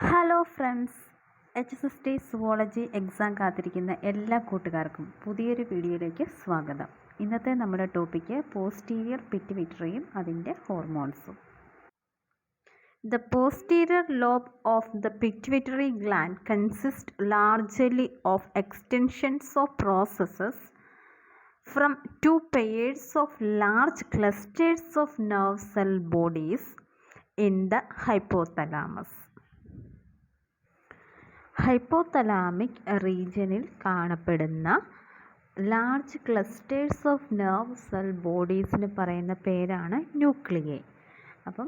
Hello friends, HSST zoology exam കാത്തിരിക്കുന്ന എല്ലാ കൂട്ടുകാർക്കും പുതിയൊരു വീഡിയോയിലേക്ക് സ്വാഗതം. ഇന്നത്തെ നമ്മുടെ ടോപ്പിക്ക് പോസ്റ്റീരിയർ പിറ്റ്യൂട്ടറിയും അതിൻ്റെ ഹോർമോൺസും. The posterior lobe of the pituitary gland consists largely of extensions of processes from two pairs of large clusters of nerve cell bodies in the hypothalamus. Hypothalamic റീജിയനിൽ കാണപ്പെടുന്ന large clusters of nerve cell ബോഡീസിന് പറയുന്ന പേരാണ് nuclei. അപ്പം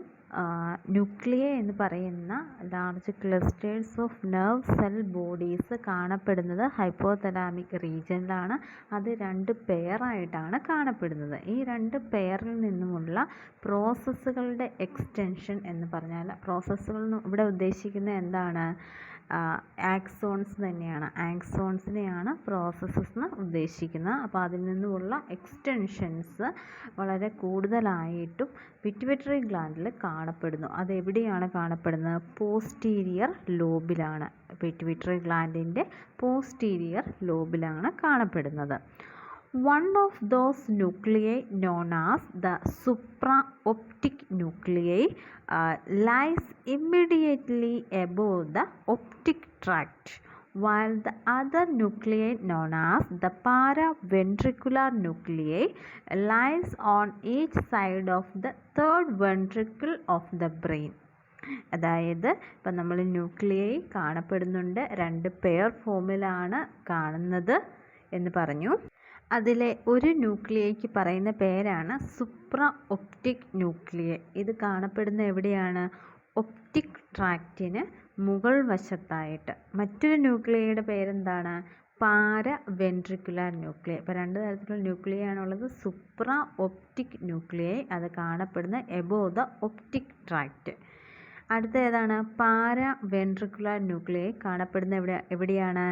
nuclei എന്ന് പറയുന്ന large clusters of nerve cell bodies കാണപ്പെടുന്നത് hypothalamic റീജിയനിലാണ്. അത് രണ്ട് പെയറായിട്ടാണ് കാണപ്പെടുന്നത്. ഈ രണ്ട് പെയറിൽ നിന്നുമുള്ള പ്രോസസ്സുകളുടെ എക്സ്റ്റൻഷൻ എന്ന് പറഞ്ഞാൽ, പ്രോസസ്സുകൾ ഇവിടെ ഉദ്ദേശിക്കുന്നത് എന്താണ്? ആക്സോൺസ് തന്നെയാണ്. ആക്സോൺസിനെയാണ് പ്രോസസ്സസ് എന്ന് ഉദ്ദേശിക്കുന്നത്. അപ്പോൾ അതിൽ നിന്നുമുള്ള എക്സ്റ്റൻഷൻസ് വളരെ കൂടുതലായിട്ടും പിറ്റ്യൂട്ടറി ഗ്ലാൻഡിൽ കാണപ്പെടുന്നു. അതെവിടെയാണ് കാണപ്പെടുന്നത്? പോസ്റ്റീരിയർ ലോബിലാണ്. പിറ്റ്യൂട്ടറി ഗ്ലാൻഡിൻ്റെ പോസ്റ്റീരിയർ ലോബിലാണ് കാണപ്പെടുന്നത്. One of those nuclei known as the supraoptic nuclei lies immediately above the optic tract, while the other nuclei known as the paraventricular nuclei lies on each side of the third ventricle of the brain. അതായത് ഇപ്പം നമ്മൾ nuclei കാണപ്പെടുന്നുണ്ട്, രണ്ട് pair ഫോമിലാണ് കാണുന്നത് എന്ന് പറഞ്ഞു. അതിലെ ഒരു ന്യൂക്ലിയയ്ക്ക് പറയുന്ന പേരാണ് സുപ്രാ ഒപ്റ്റിക് ന്യൂക്ലിയ. ഇത് കാണപ്പെടുന്ന എവിടെയാണ്? ഒപ്റ്റിക് ട്രാക്റ്റിന് മുകൾ വശത്തായിട്ട്. മറ്റൊരു ന്യൂക്ലിയയുടെ പേരെന്താണ്? പാരവെൻട്രിക്കുലാർ ന്യൂക്ലിയ. ഇപ്പോൾ രണ്ട് തരത്തിലുള്ള ന്യൂക്ലിയ ആണുള്ളത്. സുപ്രാ ഒപ്റ്റിക് ന്യൂക്ലിയ, അത് കാണപ്പെടുന്ന എബോവ് ദ ഒപ്റ്റിക് ട്രാക്റ്റ്. അടുത്ത ഏതാണ്? പാരവെൻട്രിക്കുലാർ ന്യൂക്ലിയ കാണപ്പെടുന്ന എവിടെയാണ്?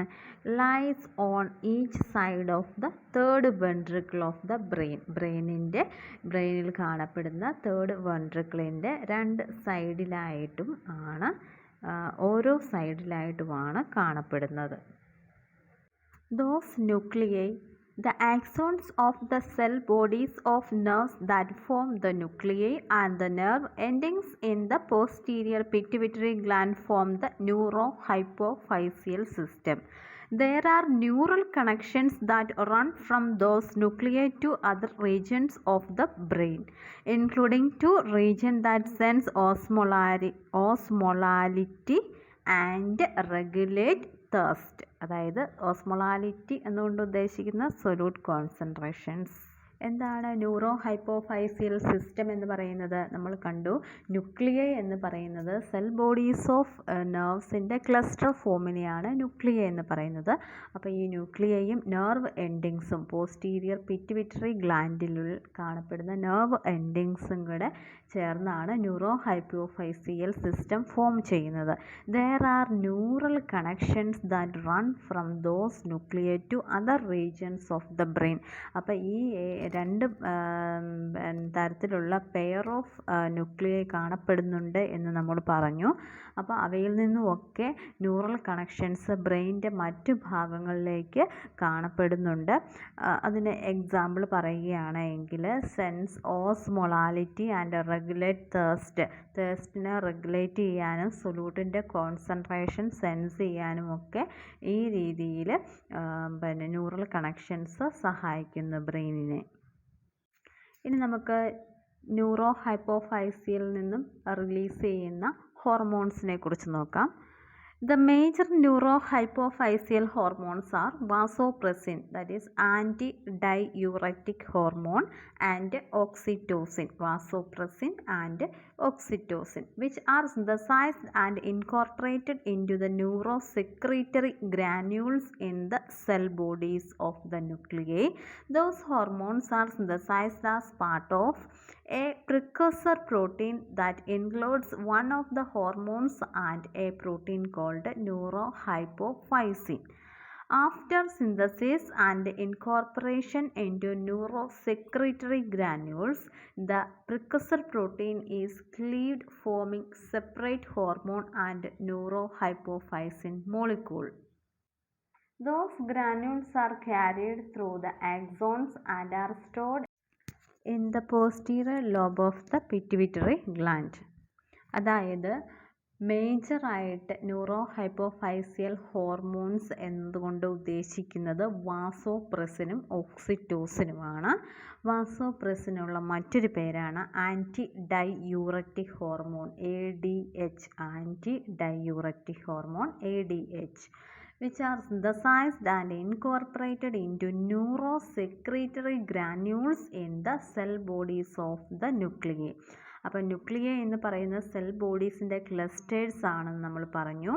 Lies on each side of the third ventricle of the brain. ബ്രെയിനിൽ കാണപ്പെടുന്ന തേർഡ് വെൻട്രിക്കിളിൻ്റെ രണ്ട് സൈഡിലായിട്ടും ആണ്, ഓരോ സൈഡിലായിട്ടുമാണ് കാണപ്പെടുന്നത്. Those nuclei, the axons of the cell bodies of nerves that form the nuclei and the nerve endings in the posterior pituitary gland form the neurohypophyseal system. There are neural connections that run from those nuclei to other regions of the brain, including two regions that sense osmolality and regulate thirst. അതായത് osmolality എന്നുകൊണ്ട് ഉദ്ദേശിക്കുന്ന solute concentrations. എന്താണ് neuro hypophyseal system എന്ന് പറയുന്നത്? നമ്മൾ കണ്ടു, nuclei എന്ന് പറയുന്നത് സെൽ ബോഡീസ് ഓഫ് നെർവ്സിൻ്റെ ക്ലസ്റ്റർ ഫോമിനെയാണ് ന്യൂക്ലിയ എന്ന് പറയുന്നത്. അപ്പോൾ ഈ ന്യൂക്ലിയയും നെർവ് എൻഡിങ്സും പോസ്റ്റീരിയർ പിറ്റ്യൂട്ടറി ഗ്ലാൻഡിൽ കാണപ്പെടുന്ന നെർവ് എൻഡിങ്സും കൂടെ ചേർന്നാണ് ന്യൂറോ ഹൈപ്പോഫൈസിയൽ സിസ്റ്റം ഫോം ചെയ്യുന്നത്. There are neural connections that run from those nuclei to other regions of the brain. അപ്പോൾ ഈ രണ്ട് തരത്തിലുള്ള പെയർ ഓഫ് ന്യൂക്ലിയ കാണപ്പെടുന്നുണ്ട് എന്ന് നമ്മൾ പറഞ്ഞു. അപ്പോൾ അവയിൽ നിന്നുമൊക്കെ ന്യൂറൽ കണക്ഷൻസ് ബ്രെയിനിൻ്റെ മറ്റു ഭാഗങ്ങളിലേക്ക് കാണപ്പെടുന്നുണ്ട്. അതിന് എക്സാമ്പിൾ പറയുകയാണെങ്കിൽ സെൻസ് ഓസ്മോളാലിറ്റി ആൻഡ് റെഗുലേറ്റ് തേഴ്സ്റ്റിനെ റെഗുലേറ്റ് ചെയ്യാനും സൊല്യൂട്ടിൻ്റെ കോൺസെൻട്രേഷൻ സെൻസ് ചെയ്യാനും ഒക്കെ ഈ രീതിയിൽ ന്യൂറൽ കണക്ഷൻസ് സഹായിക്കുന്നു ബ്രെയിനിനെ. ഇനി നമുക്ക് ന്യൂറോ ഹൈപ്പോഫൈസിയൽ നിന്നും റിലീസ് ചെയ്യുന്ന ഹോർമോൺസിനെ കുറിച്ച് നോക്കാം. The major neurohypophyseal hormones are vasopressin, that is antidiuretic hormone, and oxytocin. Vasopressin and oxytocin, which are synthesized and incorporated into the neurosecretory granules in the cell bodies of the nuclei. Those hormones are synthesized as part of a precursor protein that includes one of the hormones and a protein called neurohypophysin. After synthesis and incorporation into neurosecretory granules, the precursor protein is cleaved, forming separate hormone and neurohypophysin molecule. Those granules are carried through the axons and are stored in the posterior lobe of the pituitary gland. അതായത് മേജറായിട്ട് neuro ഹൈപ്പോഫൈസിയൽ hormones എന്നതുകൊണ്ട് ഉദ്ദേശിക്കുന്നത് വാസോപ്രസിനും ഓക്സിറ്റോസിനുമാണ്. വാസോപ്രസിനുള്ള മറ്റൊരു പേരാണ് anti diuretic hormone ADH, anti diuretic hormone ADH, which are synthesized and incorporated into neurosecretory granules in the cell bodies of the nuclei. അപ്പോൾ nuclei എന്ന് പറയുന്ന cell ബോഡീസിൻ്റെ clusters ആണെന്ന് നമ്മൾ പറഞ്ഞു.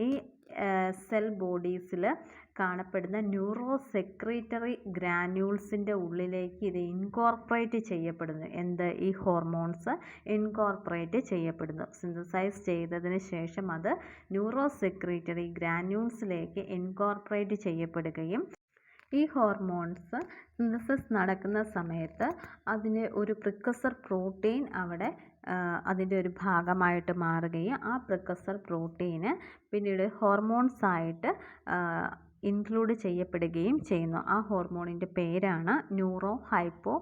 ഈ സെൽ ബോഡീസിൽ കാണപ്പെടുന്ന ന്യൂറോസെക്രീറ്ററി ഗ്രാന്യൂൾസിൻ്റെ ഉള്ളിലേക്ക് ഇത് ഇൻകോർപ്പറേറ്റ് ചെയ്യപ്പെടുന്നു. ഈ ഹോർമോൺസ് ഇൻകോർപ്പറേറ്റ് ചെയ്യപ്പെടുന്നു. സിന്തസൈസ് ചെയ്തതിന് ശേഷം അത് ന്യൂറോസെക്രീറ്ററി ഗ്രാന്യൂൾസിലേക്ക് ഇൻകോർപ്പറേറ്റ് ചെയ്യപ്പെടുകയും ഈ ഹോർമോൺസ് സിന്തസിസ് നടക്കുന്ന സമയത്ത് അതിന് ഒരു പ്രിക്കസർ പ്രോട്ടീൻ അവിടെ അതിൻ്റെ ഒരു ഭാഗമായിട്ട് മാറുകയും ആ പ്രിക്കസർ പ്രോട്ടീന് പിന്നീട് ഹോർമോൺസായിട്ട് ഇൻക്ലൂഡ് ചെയ്യപ്പെടുകയും ചെയ്യുന്നു. ആ ഹോർമോണിൻ്റെ പേരാണ് neurophysin.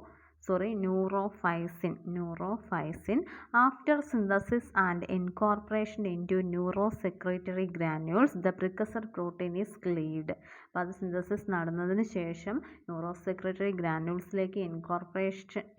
After synthesis and incorporation into neurosecretory granules, the precursor protein is cleaved. അപ്പോൾ അത് സിന്തസിസ് നടന്നതിന് ശേഷം ന്യൂറോസെക്രട്ടറി ഗ്രാനുൾസിലേക്ക്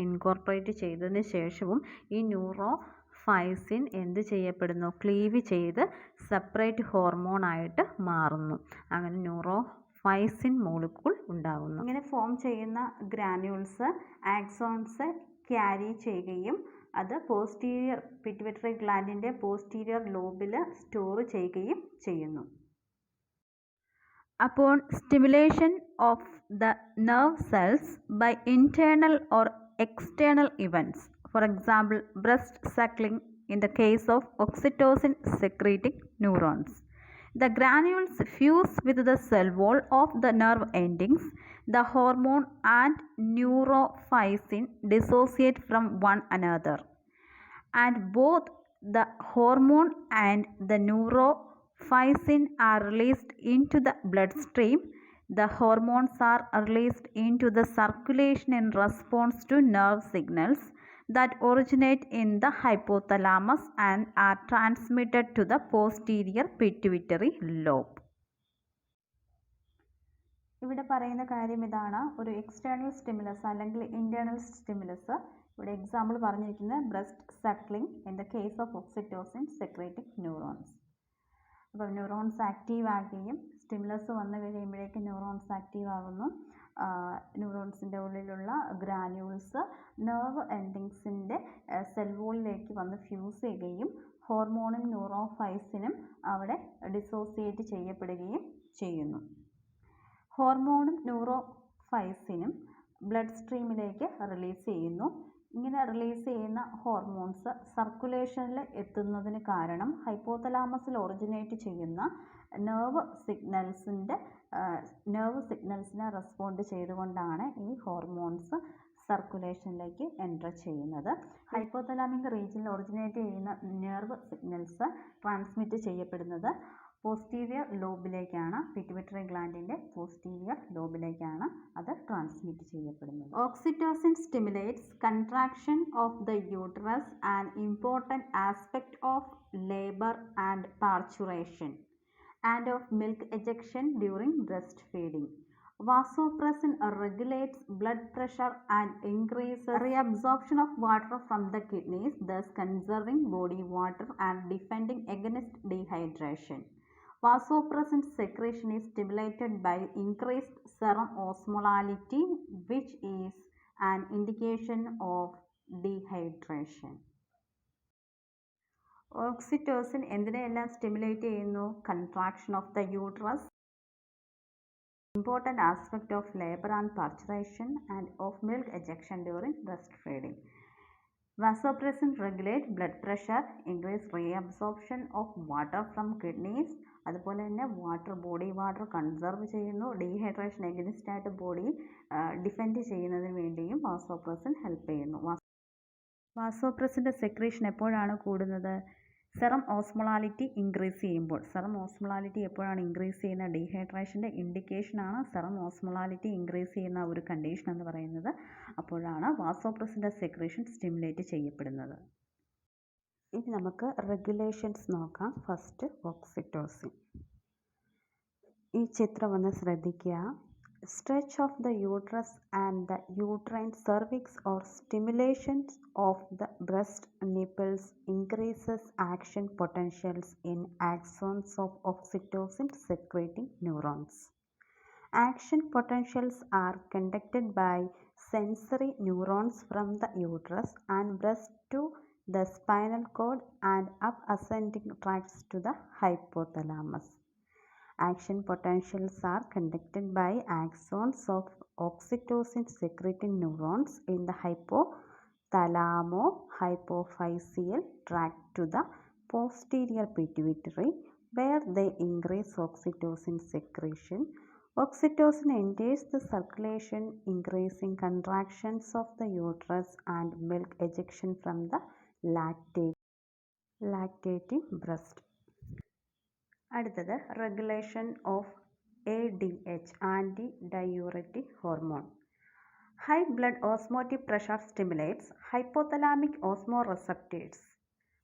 ഇൻകോർപ്പറേറ്റ് ചെയ്തതിന് ശേഷവും ഈ ന്യൂറോഫൈസിൻ എന്ത് ചെയ്യപ്പെടുന്നു? ക്ലീവ് ചെയ്ത് സെപ്പറേറ്റ് ഹോർമോണായിട്ട് മാറുന്നു. അങ്ങനെ ന്യൂറോഫൈസിൻ മോളിക്യൂൾ ഉണ്ടാകുന്നു. ഇങ്ങനെ ഫോം ചെയ്യുന്ന ഗ്രാനുൾസ് ആക്സോൺസ് ക്യാരി ചെയ്യുകയും അത് പോസ്റ്റീരിയർ പിറ്റ്യൂട്ടറി ഗ്ലാൻഡിൻ്റെ പോസ്റ്റീരിയർ ലോബിൽ സ്റ്റോർ ചെയ്യുകയും ചെയ്യുന്നു. Upon stimulation of the nerve cells by internal or external events, for example breast suckling in the case of oxytocin secreting neurons, the granules fuse with the cell wall of the nerve endings. The hormone and neurophysin dissociate from one another, and both the hormone and the neurophysin are released into the bloodstream. The hormones are released into the circulation in response to nerve signals that originate in the hypothalamus and are transmitted to the posterior pituitary lobe. ഇവിടെ പറയുന്ന കാര്യം ഇതാണ്. ഒരു external stimulus അല്ലെങ്കിൽ internal stimulus. ഇവിടെ example പറഞ്ഞിരിക്കുന്നത് breast suckling in the case of oxytocin secreting neurons. അപ്പോൾ neurons active ആകുകയും സ്റ്റിമുലസ് വന്നു കഴിയുമ്പോഴേക്കും ന്യൂറോൺസ് ആക്റ്റീവ് ആകുന്നു. ന്യൂറോൺസിൻ്റെ ഉള്ളിലുള്ള ഗ്രാന്യൂൾസ് നെർവ് എൻഡിങ്സിൻ്റെ സെൽ വോളിലേക്ക് വന്ന് ഫ്യൂസ് ചെയ്യുകയും ഹോർമോണും ന്യൂറോഫൈസിനും അവിടെ ഡിസോസിയേറ്റ് ചെയ്യപ്പെടുകയും ചെയ്യുന്നു. ഹോർമോണും ന്യൂറോഫൈസിനും ബ്ലഡ് സ്ട്രീമിലേക്ക് റിലീസ് ചെയ്യുന്നു. ഇങ്ങനെ റിലീസ് ചെയ്യുന്ന ഹോർമോൺസ് സർക്കുലേഷനിൽ എത്തുന്നതിന് കാരണം ഹൈപ്പോതലാമസിൽ ഒറിജിനേറ്റ് ചെയ്യുന്ന നെർവ് സിഗ്നൽസിനെ റെസ്പോണ്ട് ചെയ്തുകൊണ്ടാണ് ഈ ഹോർമോൺസ് സർക്കുലേഷനിലേക്ക് എൻ്റർ ചെയ്യുന്നത്. ഹൈപ്പോതലാമിക് റീജിയനിൽ ഒറിജിനേറ്റ് ചെയ്യുന്ന നെർവ് സിഗ്നൽസ് ട്രാൻസ്മിറ്റ് ചെയ്യപ്പെടുന്നത് പോസ്റ്റീരിയർ ലോബിലേക്കാണ്. പിറ്റ്യൂട്ടറി ഗ്ലാൻഡിൻ്റെ പോസ്റ്റീരിയർ ലോബിലേക്കാണ് അത് ട്രാൻസ്മിറ്റ് ചെയ്യപ്പെടുന്നത്. Oxytocin stimulates contraction of the uterus, an important aspect of labour and parturition and of milk ejection during breast feeding. Vasopressin regulates blood pressure and increases reabsorption of water from the kidneys, thus conserving body water and defending against dehydration. Vasopressin secretion is stimulated by increased serum osmolality, which is an indication of dehydration. Oxytocin എന്തിനെയെല്ലാം stimulate ചെയ്യുന്നു? Contraction of the uterus, important aspect of labor and parturition, and of milk ejection during breastfeeding. Vasopressin regulate blood pressure, increase reabsorption of water from kidneys. അതുപോലെ തന്നെ body water conserve ചെയ്യുന്നു. Dehydration against ആയിട്ട് body defend ചെയ്യുന്നതിന് വേണ്ടിയും vasopressin help ചെയ്യുന്നു. വാസോപ്രസിൻ്റെ secretion എപ്പോഴാണ് കൂടുന്നത്? Serum osmolality increase ചെയ്യുമ്പോൾ. സെറം ഓസ്മോളാലിറ്റി എപ്പോഴാണ് ഇൻക്രീസ് ചെയ്യുന്ന? ഡീഹൈഡ്രേഷൻ്റെ ഇൻഡിക്കേഷനാണ് സെറം ഓസ്മോളാലിറ്റി ഇൻക്രീസ് ചെയ്യുന്ന ഒരു കണ്ടീഷൻ എന്ന് പറയുന്നത്. അപ്പോഴാണ് വാസോപ്രസിൻ്റെ സെക്രീഷൻ സ്റ്റിമുലേറ്റ് ചെയ്യപ്പെടുന്നത്. ഇനി നമുക്ക് റെഗുലേഷൻസ് നോക്കാം. First oxytocin. ഈ ചിത്രം ഒന്ന് ശ്രദ്ധിക്കുക. Stretch of the uterus and the uterine cervix or stimulations of the breast nipples increases action potentials in axons of oxytocin secreting neurons. Action potentials are conducted by sensory neurons from the uterus and breast to the spinal cord and up ascending tracts to the hypothalamus. Action potentials are conducted by axons of oxytocin secreting neurons in the hypothalamo-hypophyseal tract to the posterior pituitary, where they increase oxytocin secretion. Oxytocin enters the circulation, increasing contractions of the uterus and milk ejection from the lactating breast. അടുത്തത് regulation of ADH, anti diuretic hormone. High blood osmotic pressure stimulates hypothalamic osmoreceptors.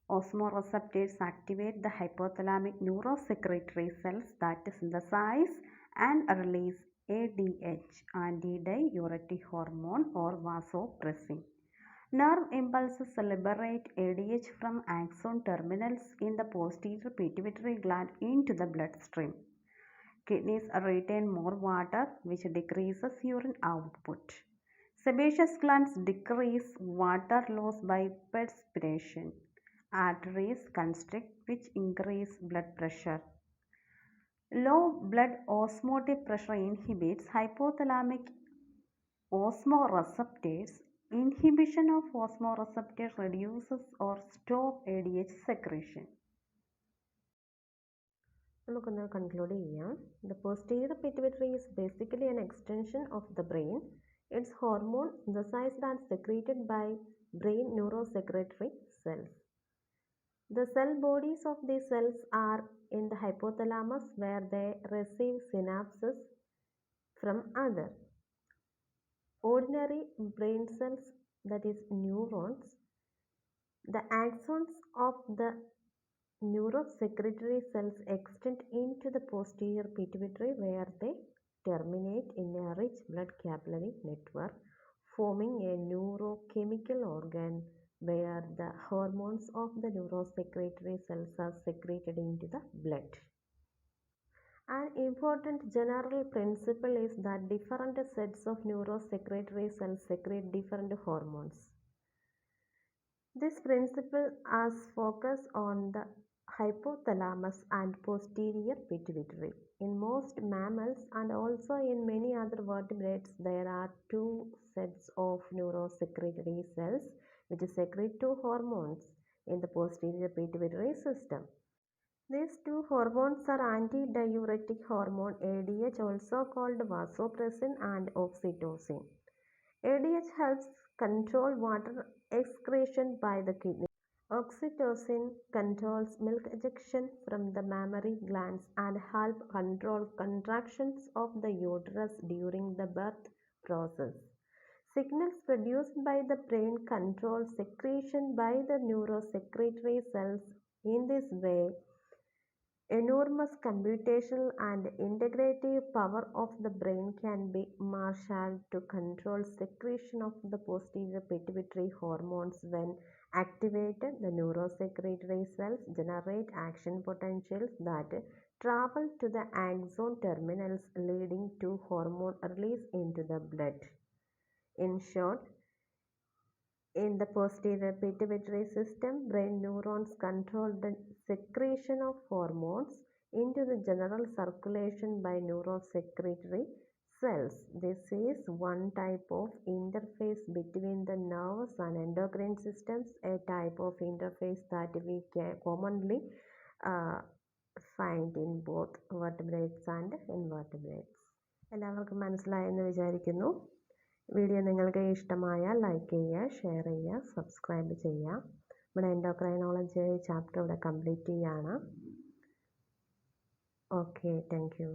Osmoreceptors activate the hypothalamic neurosecretory cells that synthesize and release ADH, antidiuretic hormone or vasopressin. Nerve impulses liberate ADH from axon terminals in the posterior pituitary gland into the bloodstream. Kidneys retain more water, which decreases urine output. Sebaceous glands decrease water loss by perspiration. Arteries constrict, which increase blood pressure. Low blood osmotic pressure inhibits hypothalamic osmoreceptors. Inhibition of osmoreceptors reduces or stop ADH secretion. നമുക്കൊന്ന് conclude ചെയ്യാം. The posterior pituitary is basically an extension of the brain. Its hormone synthesized and secreted by brain neurosecretory cells. The cell bodies of these cells are in the hypothalamus, where they receive synapses from other ordinary brain cells, that is neurons. The axons of the neurosecretory cells extend into the posterior pituitary, where they terminate in a rich blood capillary network, forming a neurochemical organ where the hormones of the neurosecretory cells are secreted into the blood. An important general principle is that different sets of neurosecretory cells secrete different hormones. This principle has focus on the hypothalamus and posterior pituitary. In most mammals and also in many other vertebrates, there are two sets of neurosecretory cells which secrete two hormones in the posterior pituitary system. These two hormones are antidiuretic hormone ADH, also called vasopressin, and oxytocin. ADH helps control water excretion by the kidney. Oxytocin controls milk ejection from the mammary glands and help control contractions of the uterus during the birth process. Signals produced by the brain control secretion by the neurosecretory cells. In this way, enormous computational and integrative power of the brain can be marshaled to control secretion of the posterior pituitary hormones. When activated, the neurosecretory cells generate action potentials that travel to the axon terminals, leading to hormone release into the blood. In short, in the posterior pituitary system, brain neurons control the secretion of hormones into the general circulation by neurosecretory cells. This is one type of interface between the nervous and endocrine systems, a type of interface that we can commonly find in both vertebrates and invertebrates. എല്ലാവർക്കും മനസ്സിലായെന്ന് വിചാരിക്കുന്നു. Video നിങ്ങൾക്ക് ഇഷ്ടമായാൽ like ചെയ്യുക, share ചെയ്യുക, subscribe ചെയ്യുക. നമ്മുടെ endocrinology chapter ഇവിടെ കംപ്ലീറ്റ് ചെയ്യാണ്. Okay, thank you.